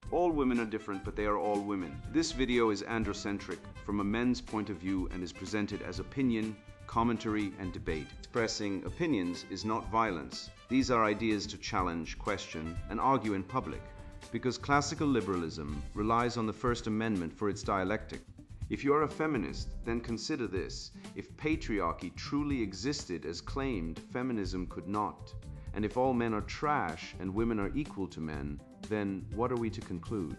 All women are different, but they are all women. This video is androcentric from a men's point of view and is presented as opinion, commentary, and debate. Expressing opinions is not violence. These are ideas to challenge, question, and argue in public, because classical liberalism relies on the First Amendment for its dialectic. If you are a feminist, then consider this. If patriarchy truly existed as claimed, feminism could not. And if all men are trash and women are equal to men, then what are we to conclude?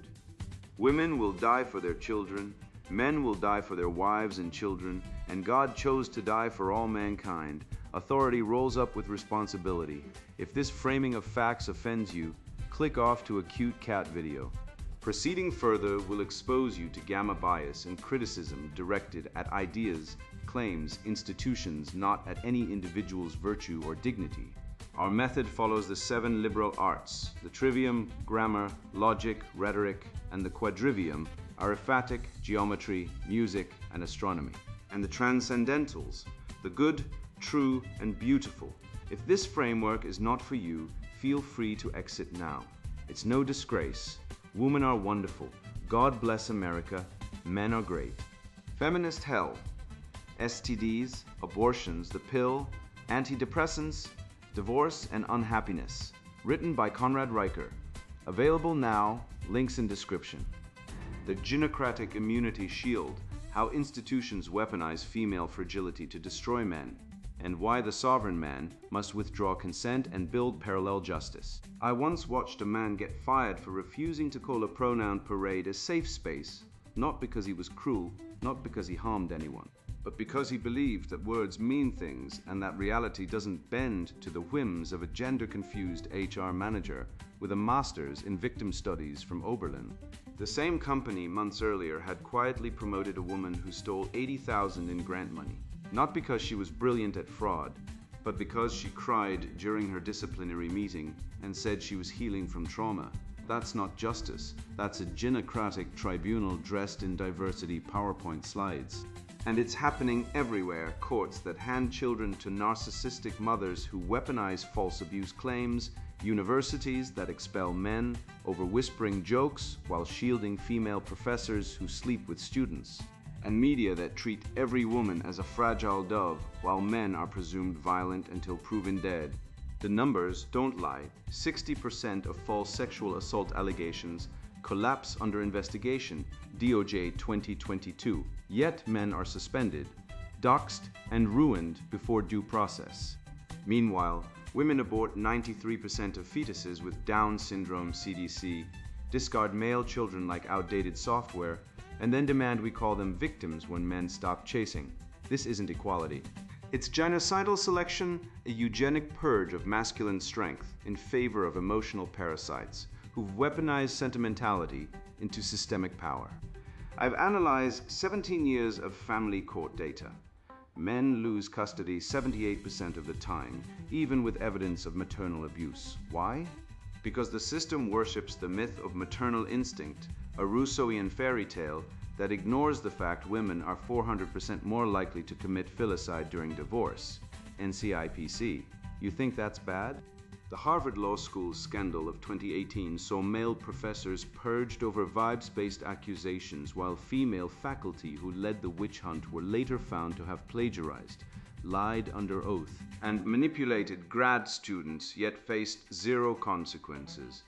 Women will die for their children, men will die for their wives and children, and God chose to die for all mankind. Authority rolls up with responsibility. If this framing of facts offends you, click off to a cute cat video. Proceeding further will expose you to gamma bias and criticism directed at ideas, claims, institutions, not at any individual's virtue or dignity. Our method follows the 7 liberal arts. The trivium, grammar, logic, rhetoric, and the quadrivium, arithmetic, geometry, music, and astronomy. And the transcendentals, the good, true, and beautiful. If this framework is not for you, feel free to exit now. It's no disgrace. Women are wonderful. God bless America. Men are great. Feminist Hell. STDs, abortions, the pill, antidepressants, divorce and unhappiness. Written by Conrad Riker. Available now, links in description. The gynocratic immunity shield, how institutions weaponize female fragility to destroy men, and why the sovereign man must withdraw consent and build parallel justice. I once watched a man get fired for refusing to call a pronoun parade a safe space, not because he was cruel, not because he harmed anyone, but because he believed that words mean things and that reality doesn't bend to the whims of a gender-confused HR manager with a master's in victim studies from Oberlin. The same company months earlier had quietly promoted a woman who stole $80,000 in grant money, not because she was brilliant at fraud, but because she cried during her disciplinary meeting and said she was healing from trauma. That's not justice, that's a gynocratic tribunal dressed in diversity PowerPoint slides. And it's happening everywhere. Courts that hand children to narcissistic mothers who weaponize false abuse claims, universities that expel men over whispering jokes while shielding female professors who sleep with students, and media that treat every woman as a fragile dove while men are presumed violent until proven dead. The numbers don't lie. 60% of false sexual assault allegations collapse under investigation, DOJ 2022. Yet men are suspended, doxxed, and ruined before due process. Meanwhile, women abort 93% of fetuses with Down syndrome (CDC), discard male children like outdated software, and then demand we call them victims when men stop chasing. This isn't equality. It's genocidal selection, a eugenic purge of masculine strength in favor of emotional parasites who've weaponized sentimentality into systemic power. I've analyzed 17 years of family court data. Men lose custody 78% of the time, even with evidence of maternal abuse. Why? Because the system worships the myth of maternal instinct, a Rousseauian fairy tale that ignores the fact women are 400% more likely to commit filicide during divorce. NCIPC. You think that's bad? The Harvard Law School scandal of 2018 saw male professors purged over vibes-based accusations, while female faculty who led the witch hunt were later found to have plagiarized, lied under oath, and manipulated grad students, yet faced zero consequences.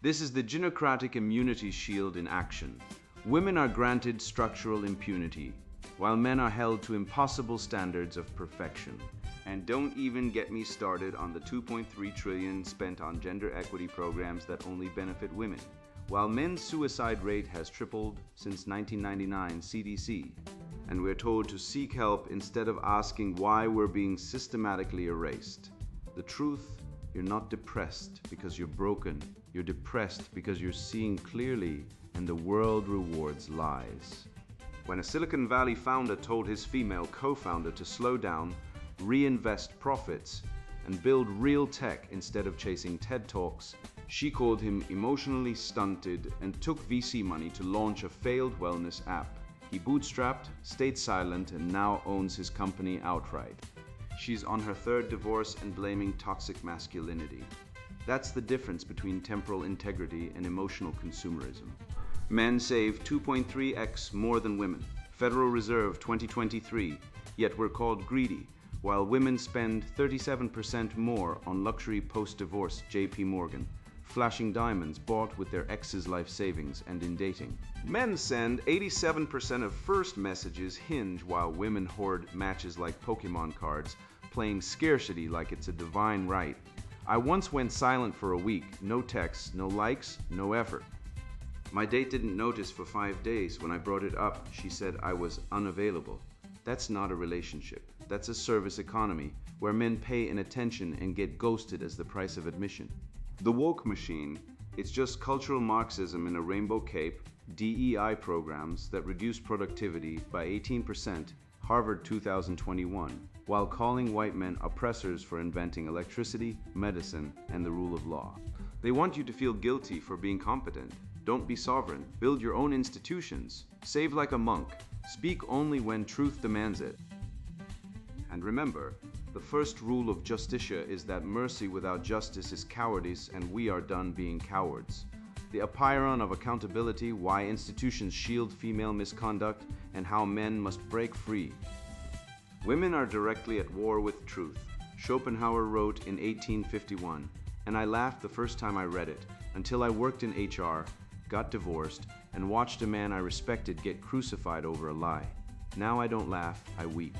This is the gynocratic immunity shield in action. Women are granted structural impunity, while men are held to impossible standards of perfection. And don't even get me started on the $2.3 trillion spent on gender equity programs that only benefit women. While men's suicide rate has tripled since 1999 CDC, and we're told to seek help instead of asking why we're being systematically erased. The truth, you're not depressed because you're broken. You're depressed because you're seeing clearly and the world rewards lies. When a Silicon Valley founder told his female co-founder to slow down, reinvest profits, and build real tech instead of chasing TED Talks, she called him emotionally stunted and took VC money to launch a failed wellness app. He bootstrapped, stayed silent, and now owns his company outright. She's on her 3rd divorce and blaming toxic masculinity. That's the difference between temporal integrity and emotional consumerism. Men save 2.3x more than women. Federal Reserve 2023, yet we're called greedy, while women spend 37% more on luxury post-divorce JP Morgan, flashing diamonds bought with their ex's life savings and in dating. Men send 87% of first messages Hinge, while women hoard matches like Pokemon cards, playing scarcity like it's a divine right. I once went silent for a week, no texts, no likes, no effort. My date didn't notice for 5 days. When I brought it up, she said I was unavailable. That's not a relationship. That's a service economy where men pay in attention and get ghosted as the price of admission. The woke machine, it's just cultural Marxism in a rainbow cape, DEI programs that reduce productivity by 18%, Harvard 2021, while calling white men oppressors for inventing electricity, medicine, and the rule of law. They want you to feel guilty for being competent. Don't be sovereign. Build your own institutions. Save like a monk. Speak only when truth demands it. And remember, the first rule of Justitia is that mercy without justice is cowardice, and we are done being cowards. The apeiron of accountability, why institutions shield female misconduct, and how men must break free. Women are directly at war with truth, Schopenhauer wrote in 1851, and I laughed the first time I read it, until I worked in HR, got divorced, and watched a man I respected get crucified over a lie. Now I don't laugh, I weep.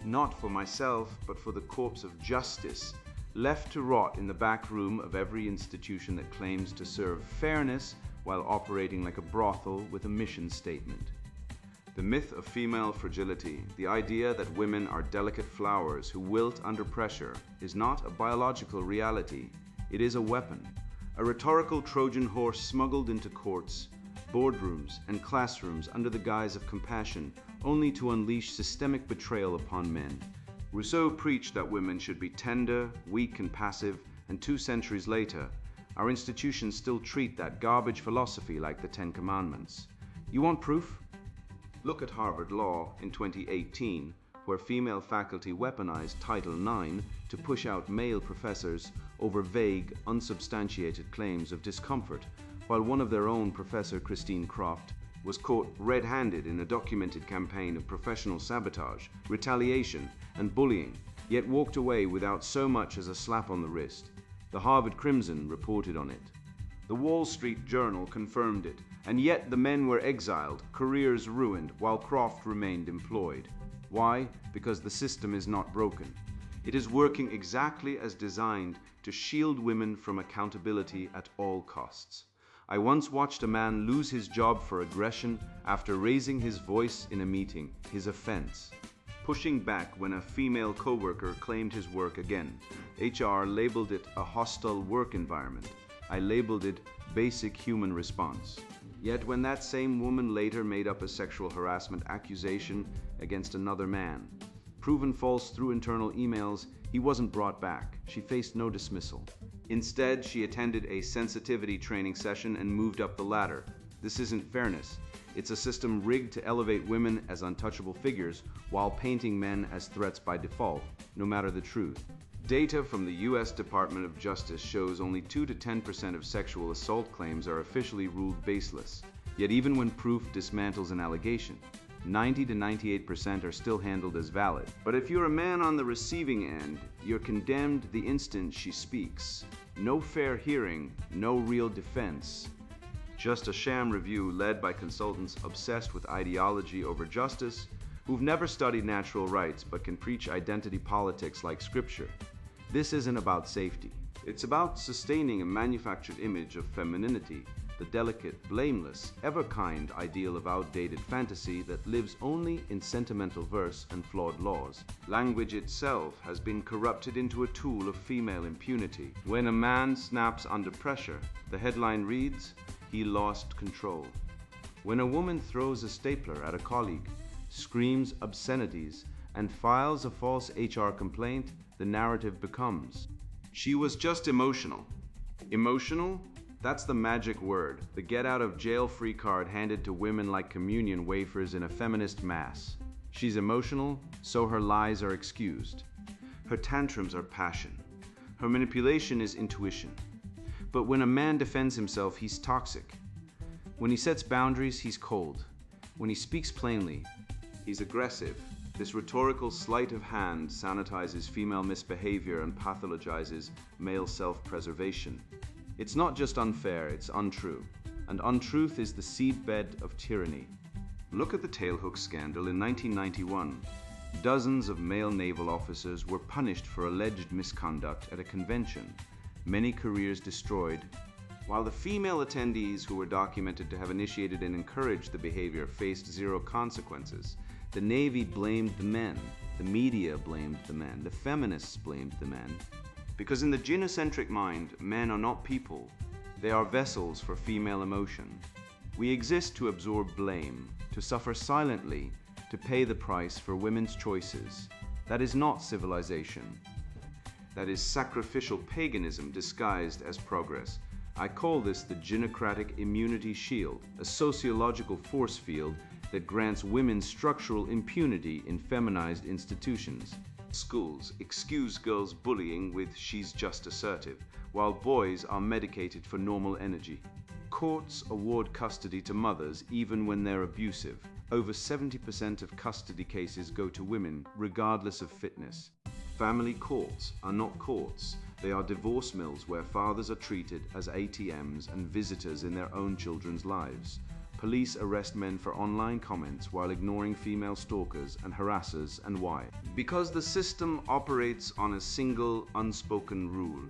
Not for myself, but for the corpse of justice, left to rot in the back room of every institution that claims to serve fairness while operating like a brothel with a mission statement. The myth of female fragility, the idea that women are delicate flowers who wilt under pressure, is not a biological reality. It is a weapon, a rhetorical Trojan horse smuggled into courts, boardrooms, and classrooms under the guise of compassion, only to unleash systemic betrayal upon men. Rousseau preached that women should be tender, weak, and passive, and 2 centuries later, our institutions still treat that garbage philosophy like the Ten Commandments. You want proof? Look at Harvard Law in 2018, where female faculty weaponized Title IX to push out male professors over vague, unsubstantiated claims of discomfort, while one of their own, Professor Christine Croft, was caught red-handed in a documented campaign of professional sabotage, retaliation, and bullying, yet walked away without so much as a slap on the wrist. The Harvard Crimson reported on it. The Wall Street Journal confirmed it, and yet the men were exiled, careers ruined, while Croft remained employed. Why? Because the system is not broken. It is working exactly as designed to shield women from accountability at all costs. I once watched a man lose his job for aggression after raising his voice in a meeting, his offense. Pushing back when a female coworker claimed his work again. HR labeled it a hostile work environment. I labeled it basic human response. Yet when that same woman later made up a sexual harassment accusation against another man, proven false through internal emails, he wasn't brought back. She faced no dismissal. Instead, she attended a sensitivity training session and moved up the ladder. This isn't fairness. It's a system rigged to elevate women as untouchable figures while painting men as threats by default, no matter the truth. Data from the US Department of Justice shows only 2 to 10% of sexual assault claims are officially ruled baseless. Yet even when proof dismantles an allegation, 90 to 98% are still handled as valid. But if you're a man on the receiving end, you're condemned the instant she speaks. No fair hearing, no real defense. Just a sham review led by consultants obsessed with ideology over justice, who've never studied natural rights but can preach identity politics like scripture. This isn't about safety. It's about sustaining a manufactured image of femininity, the delicate, blameless, ever-kind ideal of outdated fantasy that lives only in sentimental verse and flawed laws. Language itself has been corrupted into a tool of female impunity. When a man snaps under pressure, the headline reads, "He lost control." When a woman throws a stapler at a colleague, screams obscenities, and files a false HR complaint, the narrative becomes, "She was just emotional." Emotional? That's the magic word, the get-out-of-jail-free card handed to women like communion wafers in a feminist mass. She's emotional, so her lies are excused. Her tantrums are passion. Her manipulation is intuition. But when a man defends himself, he's toxic. When he sets boundaries, he's cold. When he speaks plainly, he's aggressive. This rhetorical sleight of hand sanitizes female misbehavior and pathologizes male self-preservation. It's not just unfair, it's untrue. And untruth is the seedbed of tyranny. Look at the tailhook scandal in 1991. Dozens of male naval officers were punished for alleged misconduct at a convention. Many careers destroyed, while the female attendees who were documented to have initiated and encouraged the behavior faced zero consequences. The Navy blamed the men, the media blamed the men, the feminists blamed the men. Because in the gynocentric mind, men are not people. They are vessels for female emotion. We exist to absorb blame, to suffer silently, to pay the price for women's choices. That is not civilization. That is sacrificial paganism disguised as progress. I call this the gynocratic immunity shield, a sociological force field that grants women structural impunity in feminized institutions. Schools excuse girls bullying with "she's just assertive," while boys are medicated for normal energy. Courts award custody to mothers even when they're abusive. Over 70% of custody cases go to women, regardless of fitness. Family courts are not courts. They are divorce mills where fathers are treated as ATMs and visitors in their own children's lives. Police arrest men for online comments while ignoring female stalkers and harassers. And why? Because the system operates on a single unspoken rule.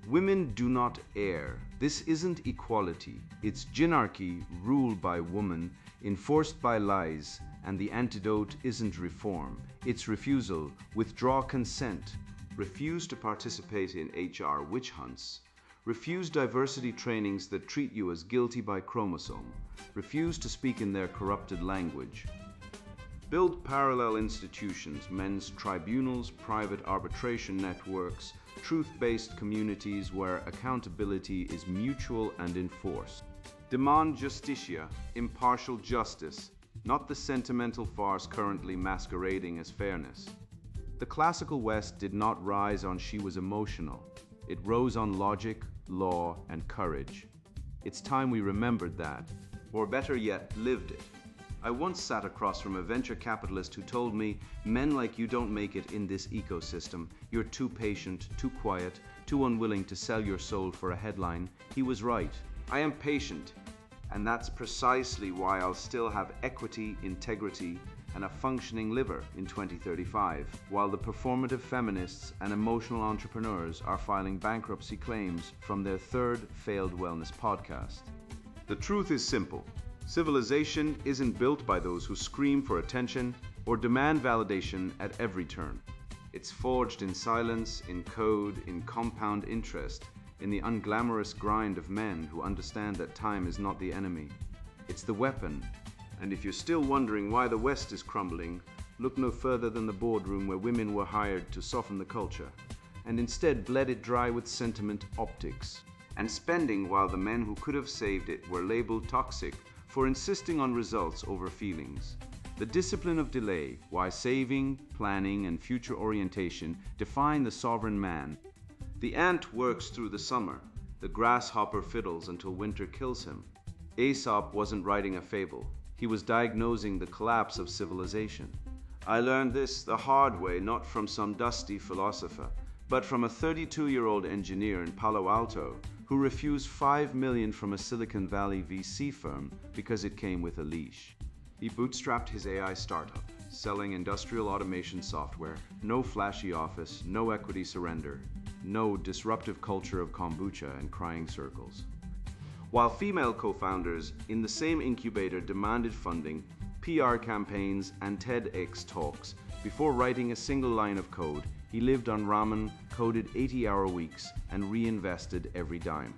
Women do not err. This isn't equality. It's gynarchy ruled by woman, enforced by lies, and the antidote isn't reform. It's refusal. Withdraw consent. Refuse to participate in HR witch hunts. Refuse diversity trainings that treat you as guilty by chromosome. Refuse to speak in their corrupted language. Build parallel institutions, men's tribunals, private arbitration networks, truth-based communities where accountability is mutual and enforced. Demand justitia, impartial justice, not the sentimental farce currently masquerading as fairness. The classical West did not rise on "she was emotional." It rose on logic, law, and courage. It's time we remembered that, or better yet, lived it. I once sat across from a venture capitalist who told me, "Men like you don't make it in this ecosystem. You're too patient, too quiet, too unwilling to sell your soul for a headline." He was right. I am patient, and that's precisely why I'll still have equity, integrity, and a functioning liver in 2035, while the performative feminists and emotional entrepreneurs are filing bankruptcy claims from their third failed wellness podcast. The truth is simple. Civilization isn't built by those who scream for attention or demand validation at every turn. It's forged in silence, in code, in compound interest, in the unglamorous grind of men who understand that time is not the enemy. It's the weapon. And if you're still wondering why the West is crumbling, look no further than the boardroom where women were hired to soften the culture, and instead bled it dry with sentiment optics and spending, while the men who could have saved it were labeled toxic for insisting on results over feelings. The discipline of delay, why saving, planning, and future orientation define the sovereign man. The ant works through the summer. The grasshopper fiddles until winter kills him. Aesop wasn't writing a fable. He was diagnosing the collapse of civilization. I learned this the hard way, not from some dusty philosopher, but from a 32-year-old engineer in Palo Alto who refused $5 million from a Silicon Valley VC firm because it came with a leash. He bootstrapped his AI startup, selling industrial automation software, no flashy office, no equity surrender, no disruptive culture of kombucha and crying circles. While female co-founders in the same incubator demanded funding, PR campaigns, and TEDx talks, before writing a single line of code, he lived on ramen, coded 80-hour weeks, and reinvested every dime.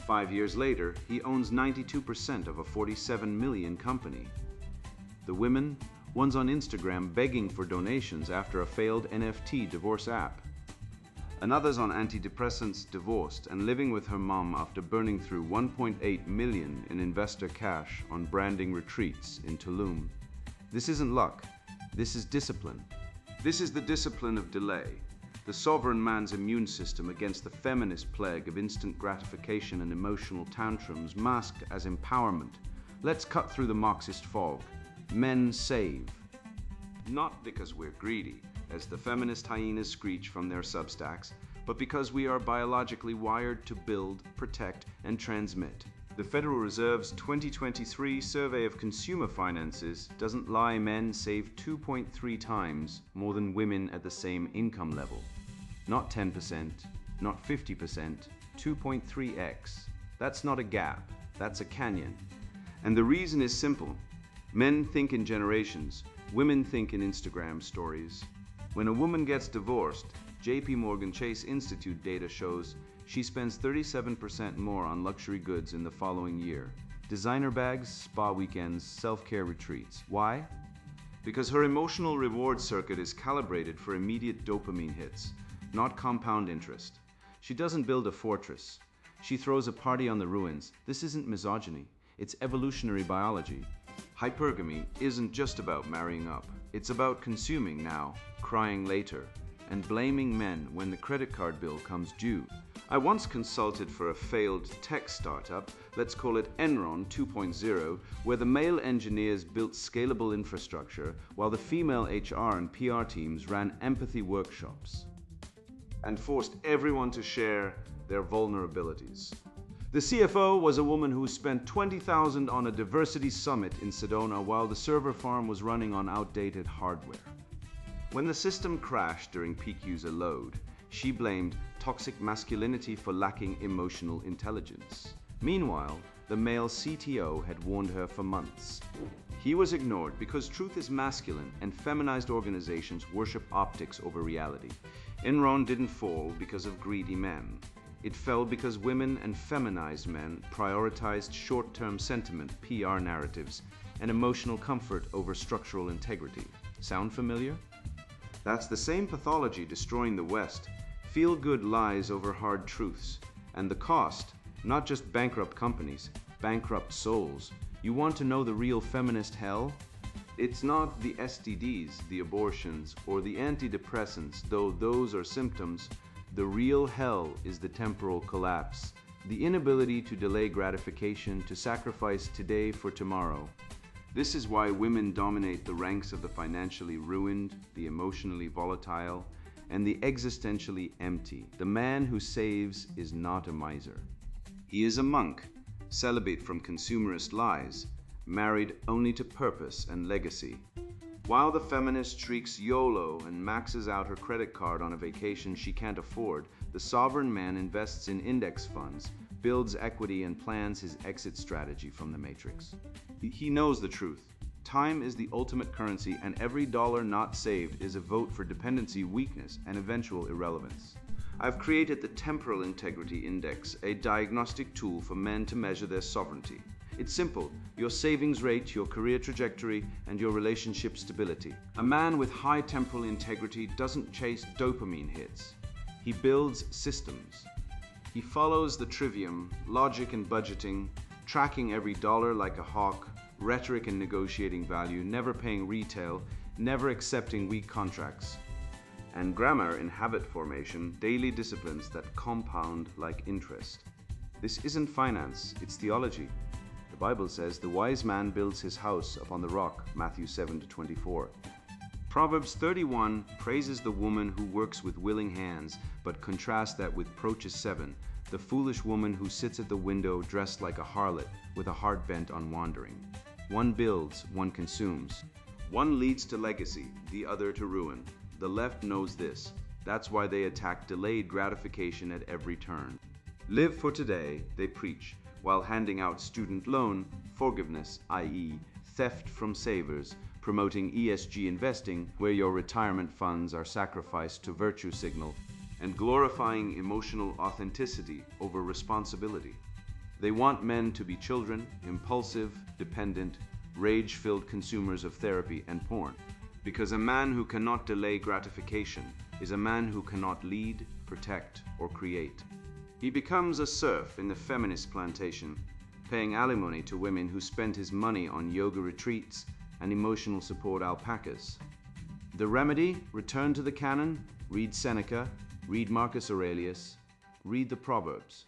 5 years later, he owns 92% of a $47 million company. The women, one's on Instagram begging for donations after a failed NFT divorce app. Another's on antidepressants, divorced, and living with her mom after burning through $1.8 million in investor cash on branding retreats in Tulum. This isn't luck. This is discipline. This is the discipline of delay. the sovereign man's immune system against the feminist plague of instant gratification and emotional tantrums masked as empowerment. Let's cut through the Marxist fog. Men save. Not because we're greedy, as the feminist hyenas screech from their substacks, but because we are biologically wired to build, protect, and transmit. The Federal Reserve's 2023 survey of consumer finances doesn't lie. Men save 2.3 times more than women at the same income level. Not 10%, not 50%, 2.3x. That's not a gap, that's a canyon. And the reason is simple. Men think in generations, women think in Instagram stories. When a woman gets divorced, JP Morgan Chase Institute data shows she spends 37% more on luxury goods in the following year. Designer bags, spa weekends, self-care retreats. Why? Because her emotional reward circuit is calibrated for immediate dopamine hits, not compound interest. She doesn't build a fortress. She throws a party on the ruins. This isn't misogyny. It's evolutionary biology. Hypergamy isn't just about marrying up. It's about consuming now, crying later, and blaming men when the credit card bill comes due. I once consulted for a failed tech startup, let's call it Enron 2.0, where the male engineers built scalable infrastructure while the female HR and PR teams ran empathy workshops and forced everyone to share their vulnerabilities. The CFO was a woman who spent $20,000 on a diversity summit in Sedona while the server farm was running on outdated hardware. When the system crashed during peak user load, she blamed toxic masculinity for lacking emotional intelligence. Meanwhile, the male CTO had warned her for months. He was ignored because truth is masculine and feminized organizations worship optics over reality. Enron didn't fall because of greedy men. It fell because women and feminized men prioritized short-term sentiment, PR narratives, and emotional comfort over structural integrity. Sound familiar? That's the same pathology destroying the West. Feel-good lies over hard truths. And the cost, not just bankrupt companies, bankrupt souls. You want to know the real feminist hell? It's not the STDs, the abortions, or the antidepressants, though those are symptoms. The real hell is the temporal collapse, the inability to delay gratification, to sacrifice today for tomorrow. This is why women dominate the ranks of the financially ruined, the emotionally volatile, and the existentially empty. The man who saves is not a miser. He is a monk, celibate from consumerist lies, married only to purpose and legacy. While the feminist shrieks YOLO and maxes out her credit card on a vacation she can't afford, the sovereign man invests in index funds, builds equity, and plans his exit strategy from the matrix. He knows the truth. Time is the ultimate currency, and every dollar not saved is a vote for dependency, weakness, and eventual irrelevance. I've created the Temporal Integrity Index, a diagnostic tool for men to measure their sovereignty. It's simple: your savings rate, your career trajectory, and your relationship stability. A man with high temporal integrity doesn't chase dopamine hits. He builds systems. He follows the trivium, logic and budgeting, tracking every dollar like a hawk, rhetoric and negotiating value, never paying retail, never accepting weak contracts. And grammar in habit formation, daily disciplines that compound like interest. This isn't finance, it's theology. The Bible says the wise man builds his house upon the rock, Matthew 7-24. Proverbs 31 praises the woman who works with willing hands, but contrasts that with Proverbs 7, the foolish woman who sits at the window dressed like a harlot with a heart bent on wandering. One builds, one consumes. One leads to legacy, the other to ruin. The left knows this. That's why they attack delayed gratification at every turn. Live for today, they preach, while handing out student loan forgiveness, i.e., theft from savers, promoting ESG investing, where your retirement funds are sacrificed to virtue signal, and glorifying emotional authenticity over responsibility. They want men to be children, impulsive, dependent, rage-filled consumers of therapy and porn. Because a man who cannot delay gratification is a man who cannot lead, protect, or create. He becomes a serf in the feminist plantation, paying alimony to women who spent his money on yoga retreats and emotional support alpacas. The remedy? Return to the canon, read Seneca, read Marcus Aurelius, read the Proverbs.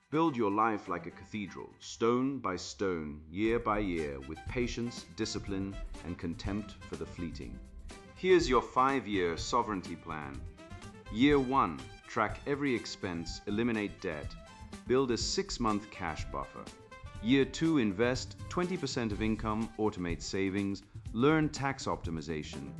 Build your life like a cathedral, stone by stone, year by year, with patience, discipline, and contempt for the fleeting. Here's your 5-year sovereignty plan. Year 1, track every expense, eliminate debt, build a 6-month cash buffer. Year 2, invest 20% of income, automate savings, learn tax optimization.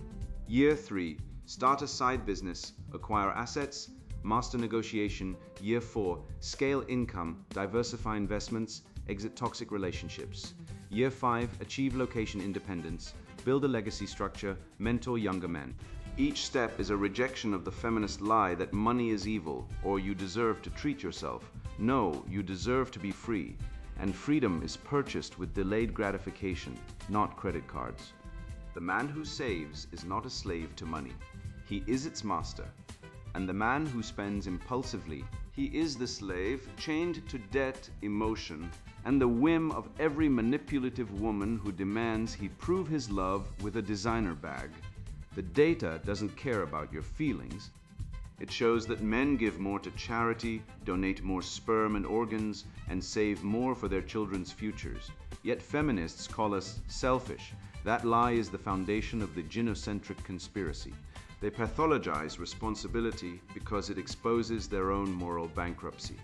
Year 3, start a side business, acquire assets, master negotiation. Year 4, scale income, diversify investments, exit toxic relationships. Year 5, achieve location independence, build a legacy structure, mentor younger men. Each step is a rejection of the feminist lie that money is evil or you deserve to treat yourself. No, you deserve to be free. And freedom is purchased with delayed gratification, not credit cards. The man who saves is not a slave to money. He is its master. And the man who spends impulsively, he is the slave, chained to debt, emotion, and the whim of every manipulative woman who demands he prove his love with a designer bag. The data doesn't care about your feelings. It shows that men give more to charity, donate more sperm and organs, and save more for their children's futures. Yet feminists call us selfish. That lie is the foundation of the gynocentric conspiracy. They pathologize responsibility because it exposes their own moral bankruptcy.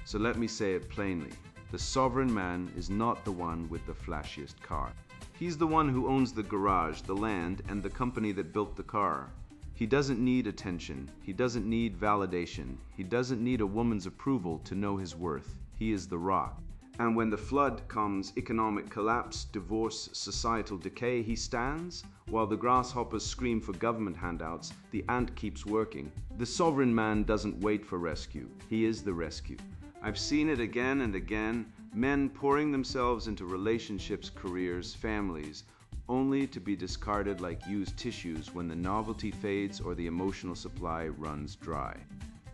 So let me say it plainly. The sovereign man is not the one with the flashiest car. He's the one who owns the garage, the land, and the company that built the car. He doesn't need attention. He doesn't need validation. He doesn't need a woman's approval to know his worth. He is the rock. And when the flood comes, economic collapse, divorce, societal decay, he stands. While the grasshoppers scream for government handouts, the ant keeps working. The sovereign man doesn't wait for rescue. He is the rescue. I've seen it again and again, men pouring themselves into relationships, careers, families, only to be discarded like used tissues when the novelty fades or the emotional supply runs dry.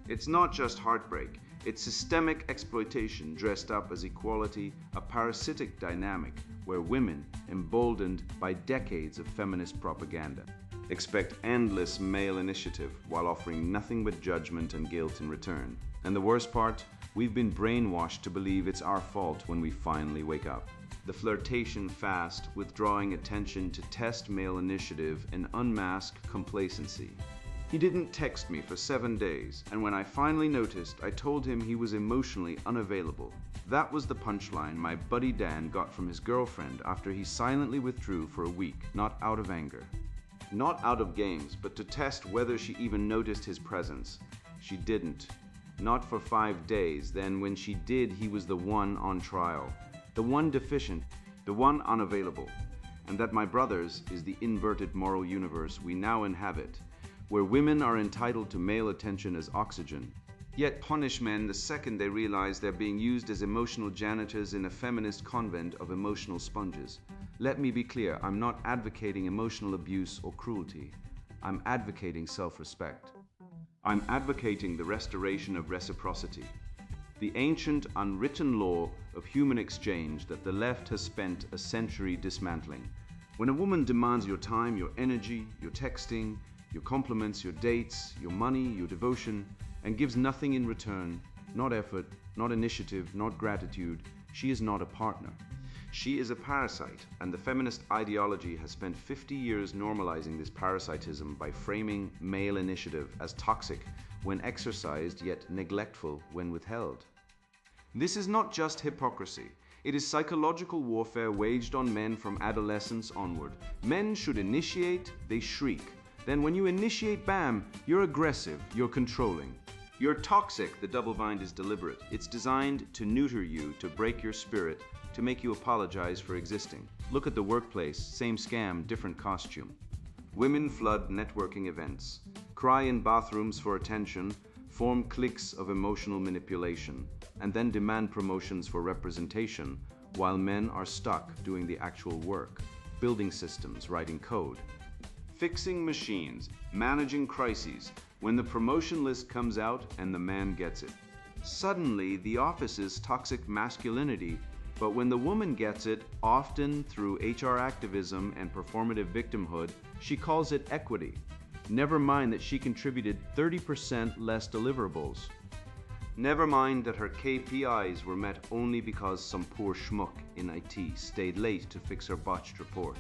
It's not just heartbreak, it's systemic exploitation dressed up as equality, a parasitic dynamic where women, emboldened by decades of feminist propaganda, expect endless male initiative while offering nothing but judgment and guilt in return. And the worst part, we've been brainwashed to believe it's our fault when we finally wake up. The flirtation fast, withdrawing attention to test male initiative and unmask complacency. He didn't text me for 7 days, and when I finally noticed, I told him he was emotionally unavailable. That was the punchline my buddy Dan got from his girlfriend after he silently withdrew for a week, not out of anger. Not out of games, but to test whether she even noticed his presence. She didn't. Not for 5 days, then when she did, he was the one on trial. The one deficient, the one unavailable, and that, my brothers, is the inverted moral universe we now inhabit, where women are entitled to male attention as oxygen, yet punish men the second they realize they're being used as emotional janitors in a feminist convent of emotional sponges. Let me be clear, I'm not advocating emotional abuse or cruelty. I'm advocating self-respect. I'm advocating the restoration of reciprocity. The ancient, unwritten law of human exchange that the left has spent a century dismantling. When a woman demands your time, your energy, your texting, your compliments, your dates, your money, your devotion, and gives nothing in return, not effort, not initiative, not gratitude, she is not a partner. She is a parasite, and the feminist ideology has spent 50 years normalizing this parasitism by framing male initiative as toxic when exercised, yet neglectful when withheld. This is not just hypocrisy. It is psychological warfare waged on men from adolescence onward. Men should initiate, they shriek. Then when you initiate, bam, you're aggressive, you're controlling. You're toxic, the double bind is deliberate. It's designed to neuter you, to break your spirit, to make you apologize for existing. Look at the workplace, same scam, different costume. Women flood networking events, cry in bathrooms for attention, form cliques of emotional manipulation, and then demand promotions for representation, while men are stuck doing the actual work, building systems, writing code, fixing machines, managing crises, when the promotion list comes out and the man gets it. Suddenly, the office's toxic masculinity But when the woman gets it, often through HR activism and performative victimhood, she calls it equity. Never mind that she contributed 30% less deliverables. Never mind that her KPIs were met only because some poor schmuck in IT stayed late to fix her botched report.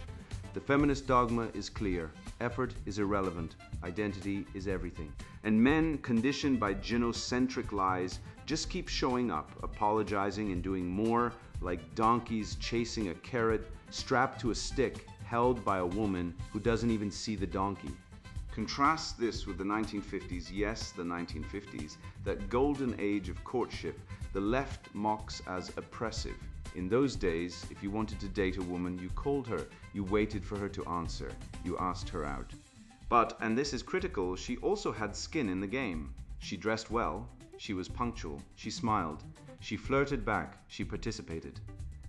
The feminist dogma is clear. Effort is irrelevant. Identity is everything. And men, conditioned by gynocentric lies, just keep showing up, apologizing and doing more, like donkeys chasing a carrot strapped to a stick held by a woman who doesn't even see the donkey. Contrast this with the 1950s, yes, the 1950s, that golden age of courtship the left mocks as oppressive. In those days, if you wanted to date a woman, you called her, you waited for her to answer, you asked her out. But, and this is critical, she also had skin in the game. She dressed well, she was punctual, she smiled, she flirted back, she participated.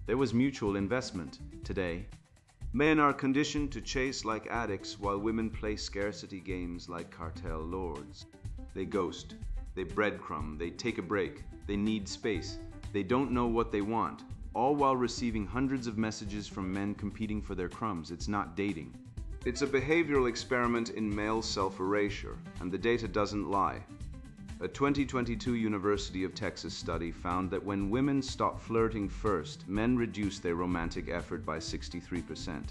There was mutual investment. Today, men are conditioned to chase like addicts while women play scarcity games like cartel lords. They ghost, they breadcrumb, they take a break, they need space, they don't know what they want, all while receiving hundreds of messages from men competing for their crumbs. It's not dating. It's a behavioral experiment in male self-erasure, and the data doesn't lie. A 2022 University of Texas study found that when women stop flirting first, men reduce their romantic effort by 63%.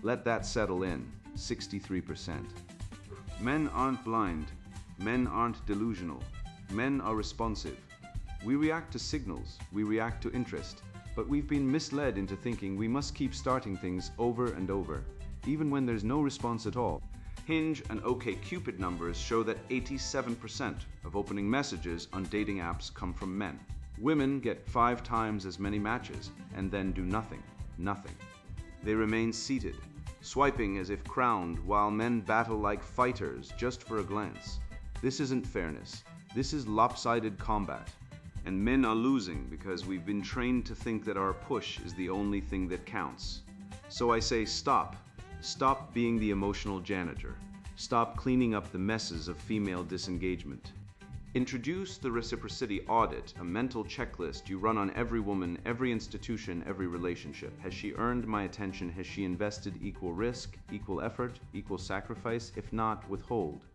Let that settle in, 63%. Men aren't blind. Men aren't delusional. Men are responsive. We react to signals. We react to interest. But we've been misled into thinking we must keep starting things over and over, even when there's no response at all. Hinge and OkCupid numbers show that 87% of opening messages on dating apps come from men. Women get 5 times as many matches and then do nothing. Nothing. They remain seated, swiping as if crowned, while men battle like fighters just for a glance. This isn't fairness. This is lopsided combat. And men are losing because we've been trained to think that our push is the only thing that counts. So I say stop. Stop being the emotional janitor. Stop cleaning up the messes of female disengagement. Introduce the reciprocity audit, a mental checklist you run on every woman, every institution, every relationship. Has she earned my attention? Has she invested equal risk, equal effort, equal sacrifice? If not, withhold.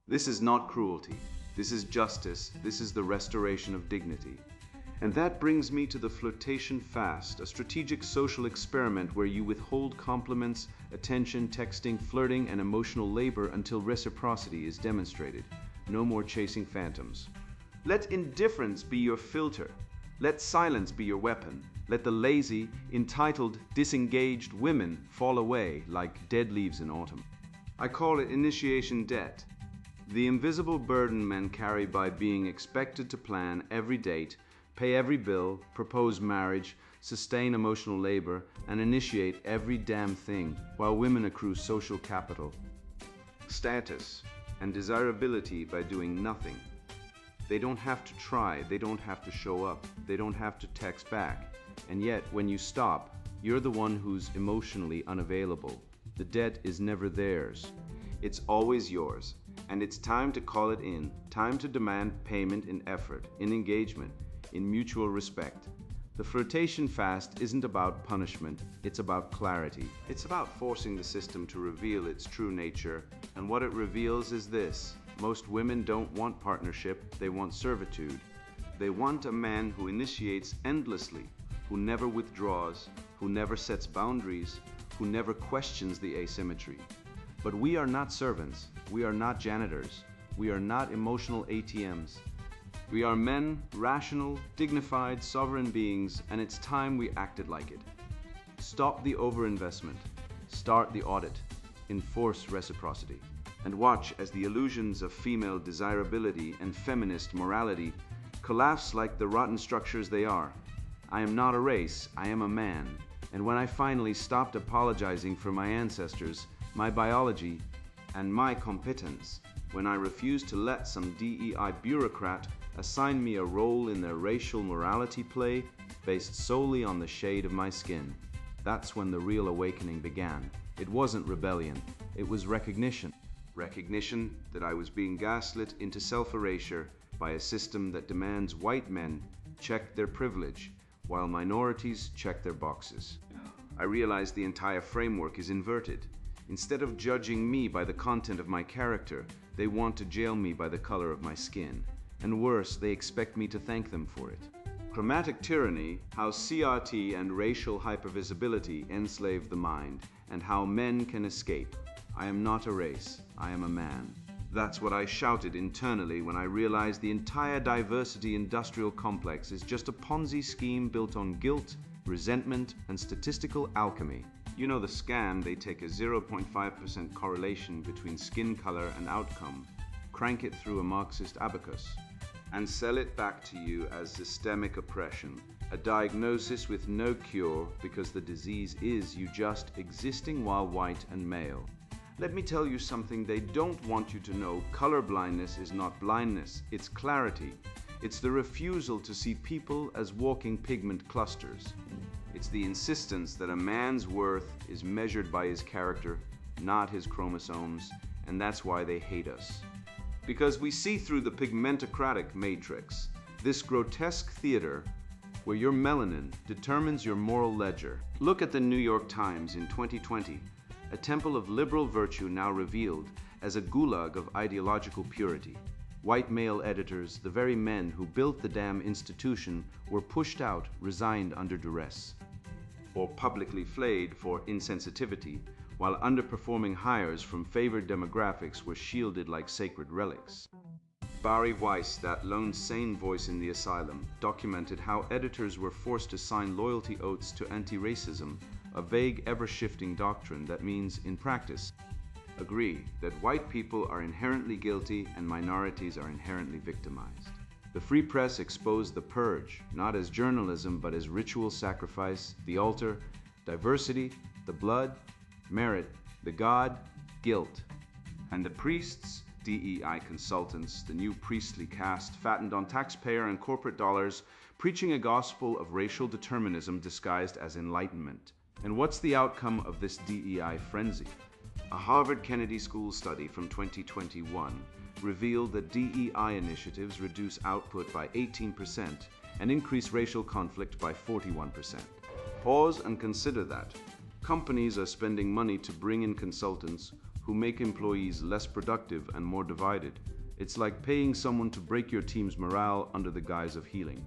This is not cruelty. This is justice. This is the restoration of dignity. And that brings me to the flirtation fast, a strategic social experiment where you withhold compliments, attention, texting, flirting, and emotional labor until reciprocity is demonstrated. No more chasing phantoms. Let indifference be your filter. Let silence be your weapon. Let the lazy, entitled, disengaged women fall away like dead leaves in autumn. I call it initiation debt. The invisible burden men carry by being expected to plan every date, pay every bill, propose marriage, sustain emotional labor, and initiate every damn thing, while women accrue social capital, status, and desirability by doing nothing. They don't have to try, they don't have to show up, they don't have to text back. And yet, when you stop, you're the one who's emotionally unavailable. The debt is never theirs. It's always yours. And it's time to call it in, time to demand payment in effort, in engagement, in mutual respect. The flirtation fast isn't about punishment, it's about clarity. It's about forcing the system to reveal its true nature, and what it reveals is this. Most women don't want partnership, they want servitude. They want a man who initiates endlessly, who never withdraws, who never sets boundaries, who never questions the asymmetry. But we are not servants, we are not janitors, we are not emotional ATMs. We are men, rational, dignified, sovereign beings, and it's time we acted like it. Stop the overinvestment, start the audit, enforce reciprocity, and watch as the illusions of female desirability and feminist morality collapse like the rotten structures they are. I am not a race, I am a man, and when I finally stopped apologizing for my ancestors, my biology, and my competence, when I refused to let some DEI bureaucrat assign me a role in their racial morality play based solely on the shade of my skin. That's when the real awakening began. It wasn't rebellion, it was recognition. Recognition that I was being gaslit into self-erasure by a system that demands white men check their privilege, while minorities check their boxes. I realize the entire framework is inverted. Instead of judging me by the content of my character, they want to jail me by the color of my skin. And worse, they expect me to thank them for it. Chromatic tyranny, how CRT and racial hypervisibility enslave the mind, and how men can escape. I am not a race, I am a man. That's what I shouted internally when I realized the entire diversity industrial complex is just a Ponzi scheme built on guilt, resentment, and statistical alchemy. You know the scam, they take a 0.5% correlation between skin color and outcome, crank it through a Marxist abacus, and sell it back to you as systemic oppression, a diagnosis with no cure because the disease is you just existing while white and male. Let me tell you something they don't want you to know. Color blindness is not blindness, it's clarity. It's the refusal to see people as walking pigment clusters. It's the insistence that a man's worth is measured by his character, not his chromosomes, and that's why they hate us. Because we see through the pigmentocratic matrix, this grotesque theater where your melanin determines your moral ledger. Look at the New York Times in 2020, a temple of liberal virtue now revealed as a gulag of ideological purity. White male editors, the very men who built the damn institution, were pushed out, resigned under duress, or publicly flayed for insensitivity, while underperforming hires from favored demographics were shielded like sacred relics. Barry Weiss, that lone sane voice in the asylum, documented how editors were forced to sign loyalty oaths to anti-racism, a vague, ever-shifting doctrine that means, in practice, agree that white people are inherently guilty and minorities are inherently victimized. The Free Press exposed the purge, not as journalism but as ritual sacrifice, the altar, diversity, the blood, merit, the God, guilt. And the priests, DEI consultants, the new priestly caste, fattened on taxpayer and corporate dollars, preaching a gospel of racial determinism disguised as enlightenment. And what's the outcome of this DEI frenzy? A Harvard Kennedy School study from 2021 revealed that DEI initiatives reduce output by 18% and increase racial conflict by 41%. Pause and consider that. Companies are spending money to bring in consultants who make employees less productive and more divided. It's like paying someone to break your team's morale under the guise of healing.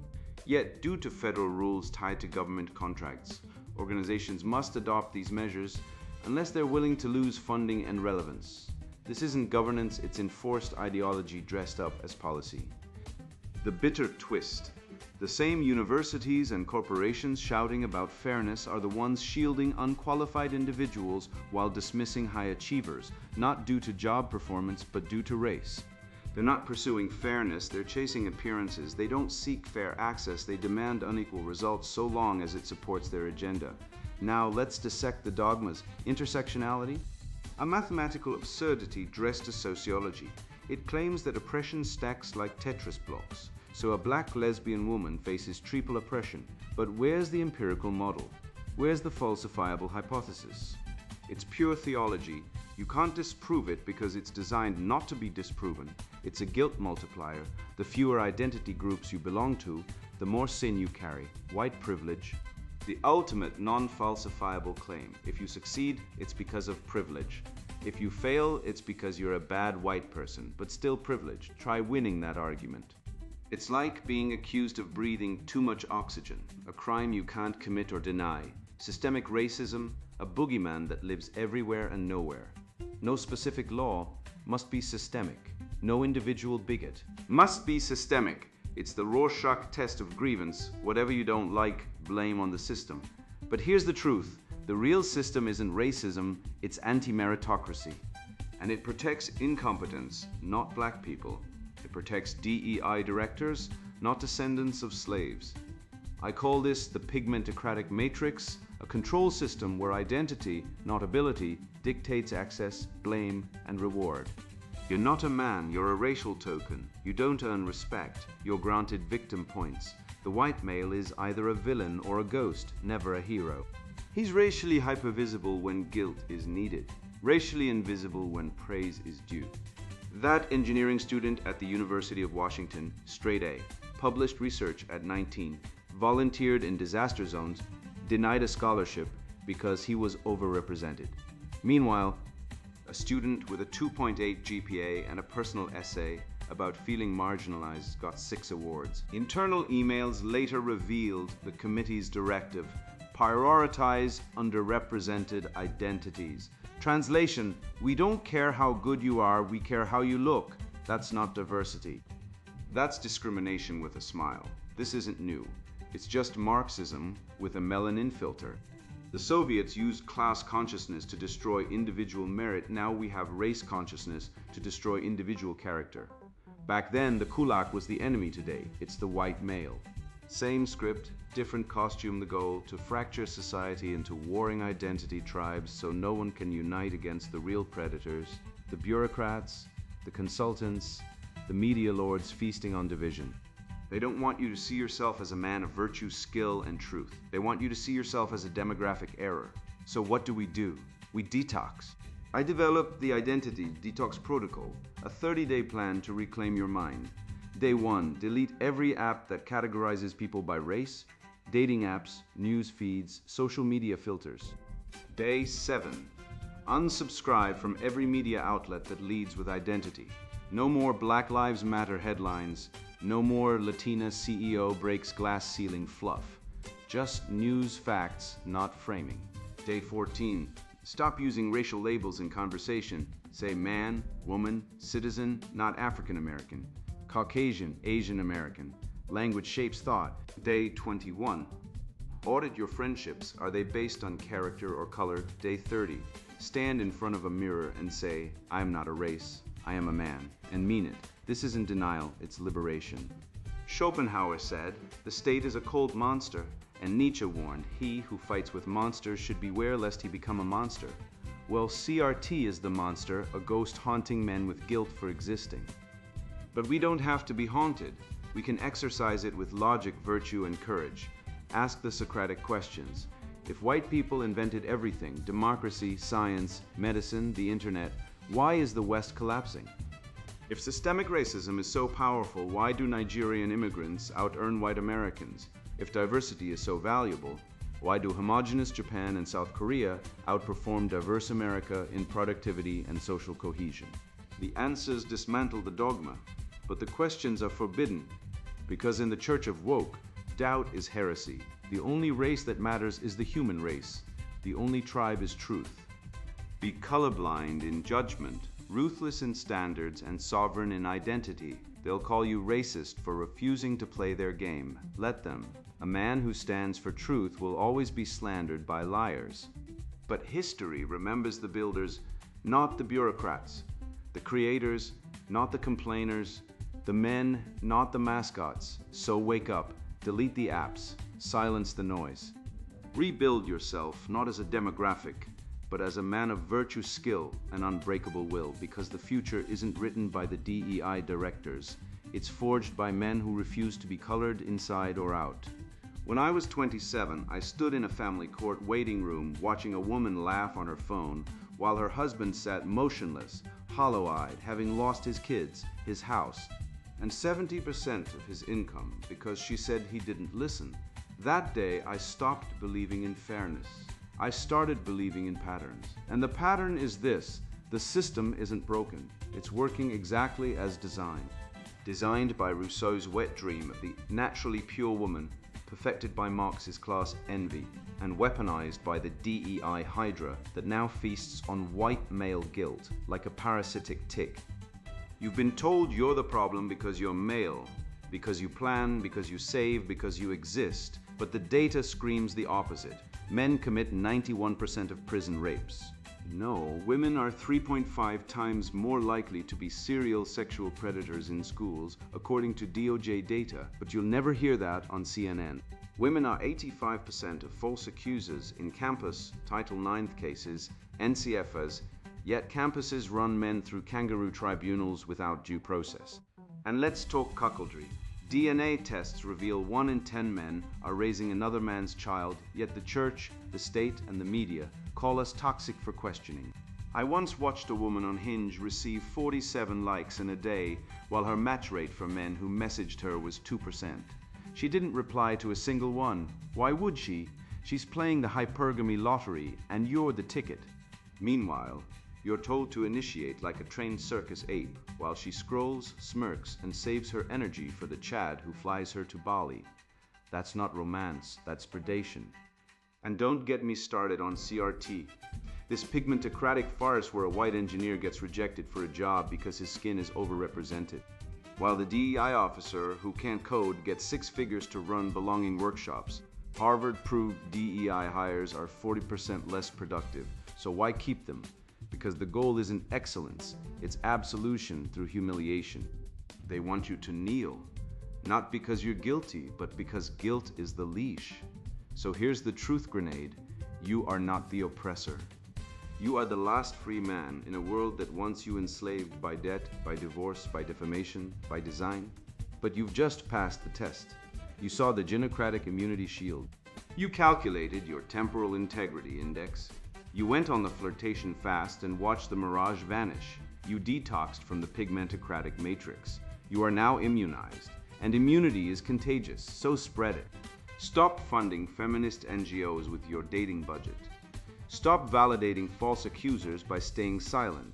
Yet, due to federal rules tied to government contracts, organizations must adopt these measures unless they're willing to lose funding and relevance. This isn't governance, it's enforced ideology dressed up as policy. The bitter twist. The same universities and corporations shouting about fairness are the ones shielding unqualified individuals while dismissing high achievers, not due to job performance but due to race. They're not pursuing fairness, they're chasing appearances. They don't seek fair access, they demand unequal results so long as it supports their agenda. Now let's dissect the dogmas. Intersectionality? A mathematical absurdity dressed as sociology. It claims that oppression stacks like Tetris blocks. So a black lesbian woman faces triple oppression. But where's the empirical model? Where's the falsifiable hypothesis? It's pure theology. You can't disprove it because it's designed not to be disproven. It's a guilt multiplier. The fewer identity groups you belong to, the more sin you carry. White privilege. The ultimate non-falsifiable claim. If you succeed, it's because of privilege. If you fail, it's because you're a bad white person, but still privileged. Try winning that argument. It's like being accused of breathing too much oxygen, a crime you can't commit or deny. Systemic racism, a boogeyman that lives everywhere and nowhere. No specific law, must be systemic. No individual bigot. Must be systemic. It's the Rorschach test of grievance. Whatever you don't like, blame on the system. But here's the truth. The real system isn't racism, it's anti-meritocracy. And it protects incompetence, not black people. It protects DEI directors, not descendants of slaves. I call this the pigmentocratic matrix, a control system where identity, not ability, dictates access, blame, and reward. You're not a man, you're a racial token. You don't earn respect, you're granted victim points. The white male is either a villain or a ghost, never a hero. He's racially hypervisible when guilt is needed, racially invisible when praise is due. That engineering student at the University of Washington, straight A, published research at 19, volunteered in disaster zones, denied a scholarship because he was overrepresented. Meanwhile, a student with a 2.8 GPA and a personal essay about feeling marginalized got 6 awards. Internal emails later revealed the committee's directive: prioritize underrepresented identities. Translation: we don't care how good you are, we care how you look. That's not diversity. That's discrimination with a smile. This isn't new. It's just Marxism with a melanin filter. The Soviets used class consciousness to destroy individual merit. Now we have race consciousness to destroy individual character. Back then, the kulak was the enemy. Today, it's the white male. Same script, different costume. The goal: to fracture society into warring identity tribes so no one can unite against the real predators, the bureaucrats, the consultants, the media lords feasting on division. They don't want you to see yourself as a man of virtue, skill, and truth. They want you to see yourself as a demographic error. So what do? We detox. I developed the Identity Detox Protocol, a 30-day plan to reclaim your mind. Day 1, delete every app that categorizes people by race, dating apps, news feeds, social media filters. Day 7, unsubscribe from every media outlet that leads with identity. No more Black Lives Matter headlines, no more Latina CEO breaks glass ceiling fluff. Just news, facts, not framing. Day 14, stop using racial labels in conversation. Say man, woman, citizen, not African American, Caucasian, Asian American. Language shapes thought. Day 21, audit your friendships. Are they based on character or color? Day 30, stand in front of a mirror and say, I am not a race, I am a man, and mean it. This isn't denial, it's liberation. Schopenhauer said, the state is a cold monster, and Nietzsche warned, he who fights with monsters should beware lest he become a monster. Well, CRT is the monster, a ghost haunting men with guilt for existing. But we don't have to be haunted. We can exercise it with logic, virtue, and courage. Ask the Socratic questions. If white people invented everything, democracy, science, medicine, the internet, why is the West collapsing? If systemic racism is so powerful, why do Nigerian immigrants out-earn white Americans? If diversity is so valuable, why do homogeneous Japan and South Korea outperform diverse America in productivity and social cohesion? The answers dismantle the dogma, but the questions are forbidden, because in the Church of Woke, doubt is heresy. The only race that matters is the human race. The only tribe is truth. Be colorblind in judgment, ruthless in standards, and sovereign in identity. They'll call you racist for refusing to play their game. Let them. A man who stands for truth will always be slandered by liars. But history remembers the builders, not the bureaucrats. The creators, not the complainers. The men, not the mascots. So wake up, delete the apps, silence the noise. Rebuild yourself, not as a demographic, but as a man of virtue, skill, and unbreakable will, because the future isn't written by the DEI directors. It's forged by men who refuse to be colored inside or out. When I was 27, I stood in a family court waiting room watching a woman laugh on her phone while her husband sat motionless, hollow-eyed, having lost his kids, his house, and 70% of his income because she said he didn't listen. That day, I stopped believing in fairness. I started believing in patterns. And the pattern is this: the system isn't broken. It's working exactly as designed. Designed by Rousseau's wet dream of the naturally pure woman, perfected by Marx's class envy, and weaponized by the DEI hydra that now feasts on white male guilt like a parasitic tick. You've been told you're the problem because you're male, because you plan, because you save, because you exist. But the data screams the opposite. Men commit 91% of prison rapes. No, women are 3.5 times more likely to be serial sexual predators in schools, according to DOJ data, but you'll never hear that on CNN. Women are 85% of false accusers in campus, Title IX cases, NCFAs, yet campuses run men through kangaroo tribunals without due process. And let's talk cuckoldry. DNA tests reveal 1 in 10 men are raising another man's child, yet the church, the state, and the media call us toxic for questioning. I once watched a woman on Hinge receive 47 likes in a day, while her match rate for men who messaged her was 2%. She didn't reply to a single one. Why would she? She's playing the hypergamy lottery, and you're the ticket. Meanwhile, you're told to initiate like a trained circus ape, while she scrolls, smirks, and saves her energy for the Chad who flies her to Bali. That's not romance, that's predation. And don't get me started on CRT. This pigmentocratic farce where a white engineer gets rejected for a job because his skin is overrepresented, while the DEI officer who can't code gets 6 figures to run belonging workshops. Harvard-proved DEI hires are 40% less productive, so why keep them? Because the goal isn't excellence, it's absolution through humiliation. They want you to kneel, not because you're guilty, but because guilt is the leash. So here's the truth grenade: you are not the oppressor. You are the last free man in a world that wants you enslaved by debt, by divorce, by defamation, by design. But you've just passed the test. You saw the genocratic immunity shield. You calculated your temporal integrity index. You went on the flirtation fast and watched the mirage vanish. You detoxed from the pigmentocratic matrix. You are now immunized, and immunity is contagious, so spread it. Stop funding feminist NGOs with your dating budget. Stop validating false accusers by staying silent.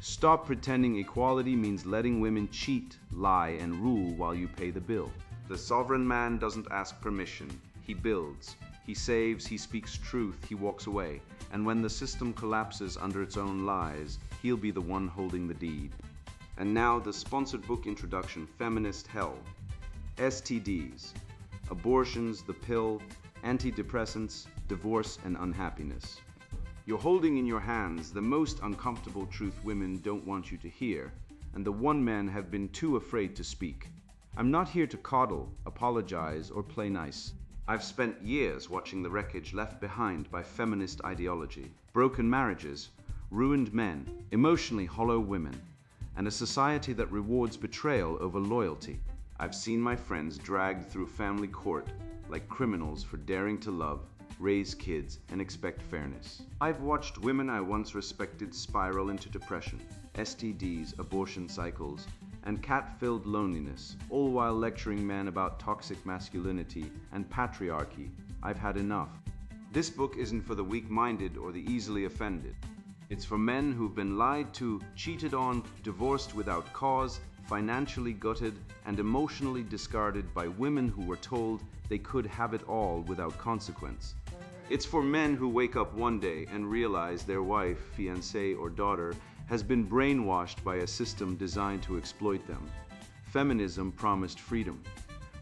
Stop pretending equality means letting women cheat, lie, and rule while you pay the bill. The sovereign man doesn't ask permission. He builds. He saves, he speaks truth, he walks away. And when the system collapses under its own lies, he'll be the one holding the deed. And now the sponsored book introduction, Feminist Hell. STDs, abortions, the pill, antidepressants, divorce, and unhappiness. You're holding in your hands the most uncomfortable truth women don't want you to hear, and the one men have been too afraid to speak. I'm not here to coddle, apologize, or play nice. I've spent years watching the wreckage left behind by feminist ideology, broken marriages, ruined men, emotionally hollow women, and a society that rewards betrayal over loyalty. I've seen my friends dragged through family court like criminals for daring to love, raise kids, and expect fairness. I've watched women I once respected spiral into depression, STDs, abortion cycles, and cat-filled loneliness, all while lecturing men about toxic masculinity and patriarchy. I've had enough. This book isn't for the weak-minded or the easily offended. It's for men who've been lied to, cheated on, divorced without cause, financially gutted, and emotionally discarded by women who were told they could have it all without consequence. It's for men who wake up one day and realize their wife, fiancée, or daughter has been brainwashed by a system designed to exploit them. Feminism promised freedom.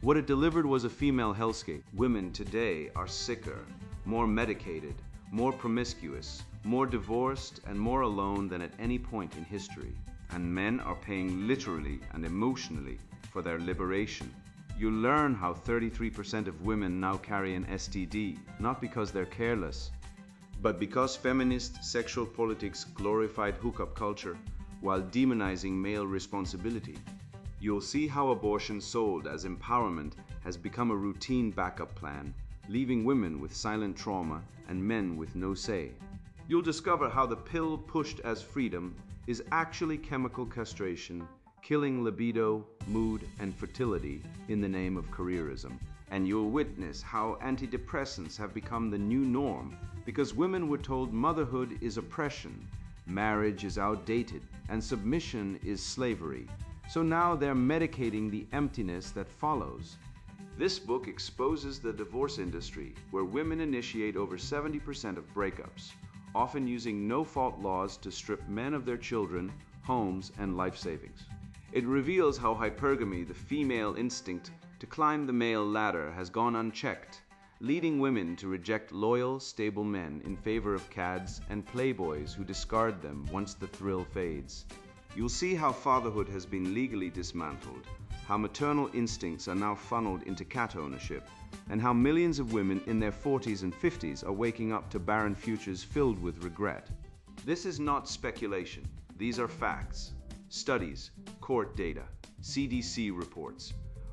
What it delivered was a female hellscape. Women today are sicker, more medicated, more promiscuous, more divorced, and more alone than at any point in history. And men are paying literally and emotionally for their liberation. You learn how 33% of women now carry an STD, not because they're careless, but because feminist sexual politics glorified hookup culture while demonizing male responsibility. You'll see how abortion sold as empowerment has become a routine backup plan, leaving women with silent trauma and men with no say. You'll discover how the pill pushed as freedom is actually chemical castration, killing libido, mood, and fertility in the name of careerism. And you'll witness how antidepressants have become the new norm because women were told motherhood is oppression, marriage is outdated, and submission is slavery. So now they're medicating the emptiness that follows. This book exposes the divorce industry, where women initiate over 70% of breakups, often using no-fault laws to strip men of their children, homes, and life savings. It reveals how hypergamy, the female instinct to climb the male ladder, has gone unchecked, leading women to reject loyal, stable men in favor of cads and playboys who discard them once the thrill fades. You'll see how fatherhood has been legally dismantled, how maternal instincts are now funneled into cat ownership, and how millions of women in their 40s and 50s are waking up to barren futures filled with regret. This is not speculation. These are facts. Studies, court data, CDC reports,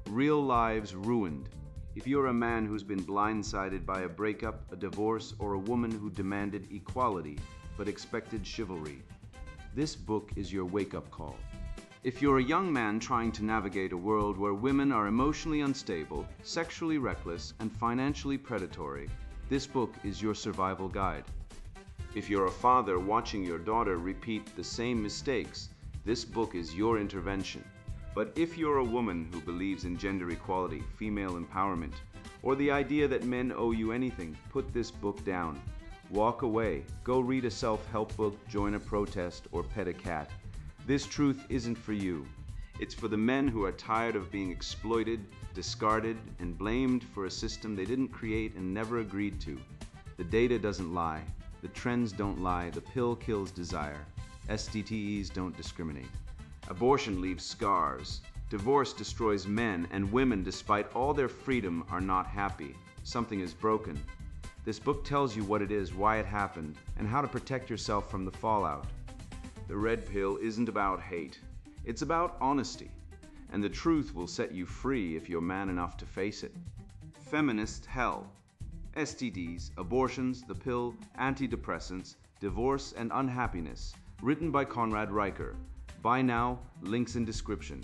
real lives ruined. If you're a man who's been blindsided by a breakup, a divorce, or a woman who demanded equality but expected chivalry, this book is your wake-up call. If you're a young man trying to navigate a world where women are emotionally unstable, sexually reckless, and financially predatory, this book is your survival guide. If you're a father watching your daughter repeat the same mistakes, this book is your intervention. But if you're a woman who believes in gender equality, female empowerment, or the idea that men owe you anything, put this book down. Walk away, go read a self-help book, join a protest, or pet a cat. This truth isn't for you. It's for the men who are tired of being exploited, discarded, and blamed for a system they didn't create and never agreed to. The data doesn't lie. The trends don't lie. The pill kills desire. STTs don't discriminate. Abortion leaves scars. Divorce destroys men, and women, despite all their freedom, are not happy. Something is broken. This book tells you what it is, why it happened, and how to protect yourself from the fallout. The red pill isn't about hate. It's about honesty. And the truth will set you free if you're man enough to face it. Feminist Hell. STDs, abortions, the pill, antidepressants, divorce, and unhappiness. Written by Conrad Riker. Buy now, links in description.